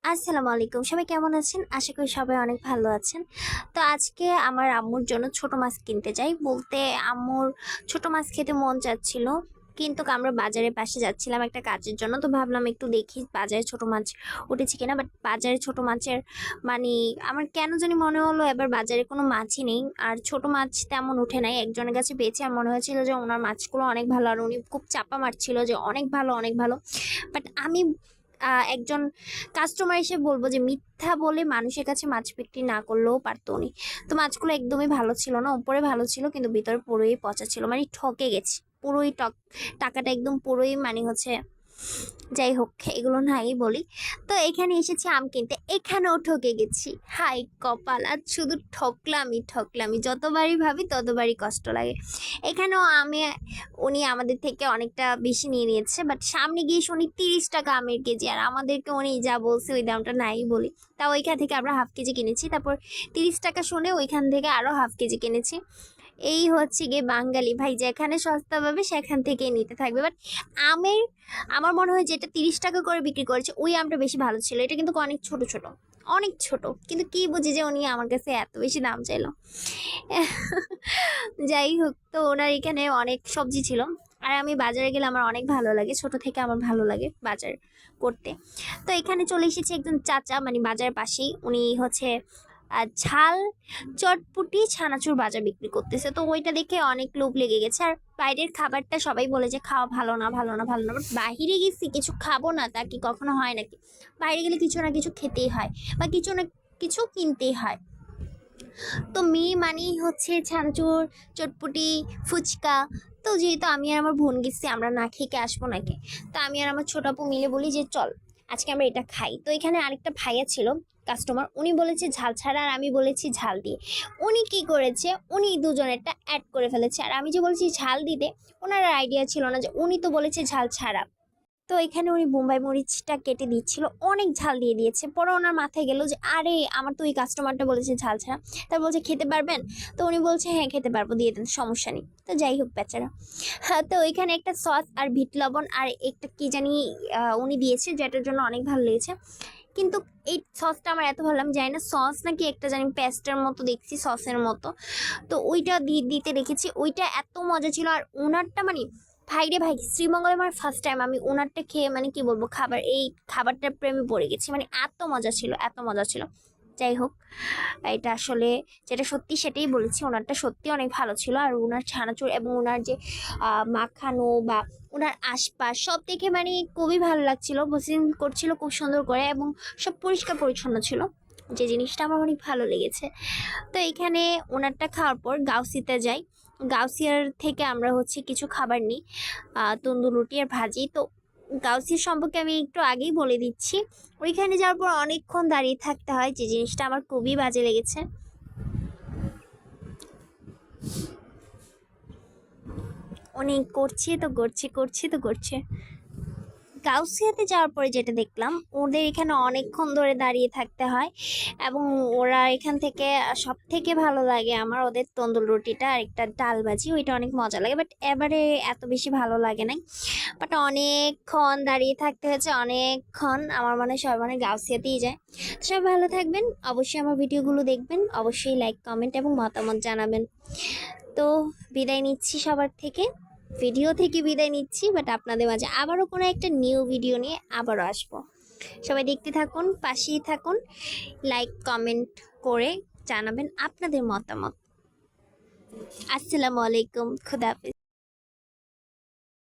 আসসালামু আলাইকুম, সবাই কেমন আছেন? আশা করি সবাই অনেক ভালো আছেন। তো আজকে আমার আম্মুর জন্য ছোট মাছ কিনতে যাই। বলতে আম্মুর ছোট মাছ খেতে মন চাচ্ছিল, কিন্তু আমরা বাজারের পাশে যাচ্ছিলাম একটা কাজের জন্য। তো ভাবলাম একটু দেখি বাজারে ছোট মাছ উঠেছে কিনা। বাট বাজারে ছোট মাছের মানে আমার কেন জানি মনে হলো এবার বাজারে কোনো মাছই নেই, আর ছোট মাছ তেমন উঠে নাই। একজনের কাছে পেয়েছি আর মনে হয়েছিল যে ওনার মাছগুলো অনেক ভালো, আর উনি খুব চাপা মারছিল যে অনেক ভালো অনেক ভালো। বাট আমি একজন কাস্টমার এসে বলবো যে মিথ্যা বলে মানুষের কাছে মাছ বিক্রি না করলেও পারতো উনি। তো মাছগুলো একদমই ভালো ছিল না, উপরে ভালো ছিল কিন্তু ভিতরে পুরোই পচা ছিল, মানে ঠকে গেছি পুরোই। টাকাটা একদম পুরোই মানে হচ্ছে, যাই হোক এগুলো নাই বলি। তো এখানে এসেছি আম কিনতে, এখানেও ঠকে গেছি। হাই কপাল, আর শুধু ঠকলামই ঠকলামই, যতবারই ভাবি ততবারই কষ্ট লাগে। এখানেও উনি আমাদের থেকে অনেকটা বেশি নিয়ে নিয়েছে, বাট সামনে গিয়ে শুনি 30 টাকা আমের কেজি, আর আমাদেরকে উনি যা বলছে ওই দামটা নাই বলি। তা ওইখান থেকে আমরা হাফ কেজি কিনেছি, তারপর 30 টাকা শুনে ওইখান থেকে আরও হাফ কেজি কিনেছি। এই হচ্ছে গিয়ে বাঙালি ভাই, যেখানে সস্তা পাবে সেখান থেকেই নিতে থাকবে। বাট আমের আমার মনে হয় যেটা 30 টাকা করে বিক্রি করেছে ওই আমটা বেশি ভালো ছিল। এটা কিন্তু অনেক ছোট ছোট, অনেক ছোট, কিন্তু কি বুঝি যে উনি আমার কাছে এত বেশি দাম চাইলো। যাই হোক, তো ওনার এখানে অনেক সবজি ছিল। আর আমি বাজারে গেলে আমার অনেক ভালো লাগে, ছোট থেকে আমার ভালো লাগে বাজার করতে। তো এখানে চলে এসেছে একজন চাচা, মানে বাজারের পাশেই উনি হচ্ছে ঝাল চটপুটি ছানাচুর বাজার বিক্রি করতেছে। তো ওইটা দেখে অনেক লোভ লেগে গেছে। আর বাইরের খাবারটা সবাই বলে যে খাওয়া ভালো না ভালো না ভালো না, বাট বাহিরে গেছি কিছু খাবো না তা কি কখনো হয় নাকি? বাইরে গেলে কিছু না কিছু খেতেই হয় বা কিছু না কিছু কিনতেই হয়। তো মেয়ে মানেই হচ্ছে ছানাচুর, চটপটি, ফুচকা। তো যেহেতু আমি আর আমার বোন গেছি, আমরা না খেয়ে আসবো নাকি? তো আমি আর আমার ছোট আপু মিলে বলি যে চল আজকে আমরা এটা খাই। তো এখানে আরেকটা ভাইয়া ছিল কাস্টমার, উনি বলেছে ঝাল ছাড়া আর আমি বলেছি ঝাল দিয়ে। উনি কি করেছে, উনি দুজনেরটা অ্যাড করে ফেলেছে, আর আমি যে বলেছি ঝাল দিতে ওনার আইডিয়া ছিল না যে উনি তো বলেছে ঝাল ছাড়া। তো এখানে উনি বোম্বাই মরিচটা কেটে দিচ্ছিল, অনেক ঝাল দিয়ে দিয়েছে। পরে ওনার মাথায় গেল যে আরে আমার তো ওই কাস্টমারটা বলেছে ঝাল ছাড়া। তার বলছে খেতে পারবেন? তো উনি বলছে হ্যাঁ খেতে পারবো, দিয়ে দেন, সমস্যা নেই। তো যাই হোক বেচারা। হ্যাঁ, তো ওইখানে একটা সস আর বিট লবণ আর একটা কি জানি উনি দিয়েছে, যেটার জন্য অনেক ভালো লেগেছে। কিন্তু এই সসটা আমার এত ভালো, আমি জানি না সস নাকি একটা জানি পেস্টের মতো দেখছি, সসের মতো। তো ওইটা দিতে রেখেছি, ওইটা এত মজা ছিল। আর ওনারটা মানে ভাই রে ভাই, শ্রীমঙ্গলে আমার ফার্স্ট টাইম আমি ওনারটা খেয়ে মানে কি বলবো, এই খাবারটার প্রেমে পড়ে গেছি, মানে এত মজা ছিল এত মজা ছিল। যাই হোক, এটা আসলে যেটা সত্যি সেটাই বলেছি, ওনারটা সত্যি অনেক ভালো ছিল। আর ওনার ছানাচুর এবং ওনার যে মাখানো বা ওনার আশপাশ সব দেখে মানে খুবই ভালো লাগছিল, বসিং করছিল খুব সুন্দর করে, এবং সব পরিষ্কার পরিচ্ছন্ন ছিল, যে জিনিসটা আমার অনেক ভালো লেগেছে। তো এখানে ওনারটা খাওয়ার পর গাউসিতে যাই। গাউসিয়ার থেকে আমরা হচ্ছে কিছু খাবার নিই, তন্দুর রুটি আর ভাজি। তো গাউসিয়া সম্পর্কে আমি একটু আগেই বলে দিচ্ছি। ওইখানে যাওয়ার পর অনেকক্ষণ দাঁড়িয়ে থাকতে হয়, যে জিনিসটা আমার খুবই বাজে লেগেছে। অনেক করছে। গাউসিয়াতে যাওয়ার পরে যেটা দেখলাম, ওদের এখানে অনেকক্ষণ ধরে দাঁড়িয়ে থাকতে হয়, এবং ওরা এখান থেকে সব থেকে ভালো লাগে আমার ওদের তন্দুর রুটিটা আর একটা ডাল ভাজি, ওইটা অনেক মজা লাগে। বাট এবারে এত বেশি ভালো লাগে নাই, বাট অনেকক্ষণ দাঁড়িয়ে থাকতে হয়েছে, অনেকক্ষণ। আমার মনে হয় সবাই মানে গাউসিয়াতেই যায়। তো সবাই ভালো থাকবেন, অবশ্যই আমার ভিডিওগুলো দেখবেন, অবশ্যই লাইক কমেন্ট এবং মতামত জানাবেন। তো বিদায় নিচ্ছি সবার থেকে, ভিডিও থেকে বিদায় নিচ্ছি। বাট আপনাদের মাঝে আবারও কোনো একটা নিউ ভিডিও নিয়ে আবারও আসবো। সবাই দেখতে থাকুন, পাশেই থাকুন, লাইক কমেন্ট করে জানাবেন আপনাদের মতামত। আসসালামু আলাইকুম, খুদা হাফেজ।